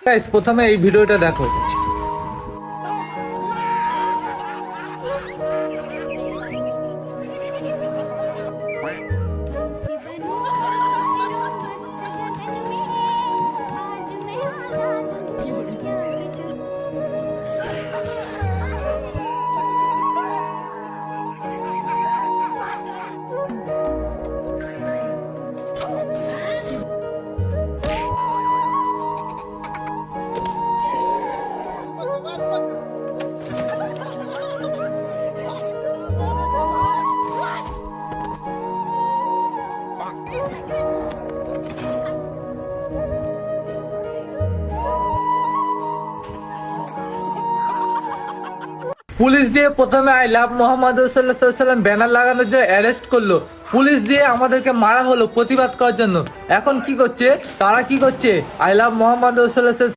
Guys প্রথমে এই ভিডিওটা দেখো। পুলিশ দিয়ে প্রথমে আই লাভ মোহাম্মদ সাল্লাম ব্যানার লাগানোর জন্য অ্যারেস্ট করলো। পুলিশ দিয়ে আমাদেরকে মারা হলো প্রতিবাদ করার জন্য। এখন কি করছে তারা, কি করছে, আই লাভ মোহাম্মদ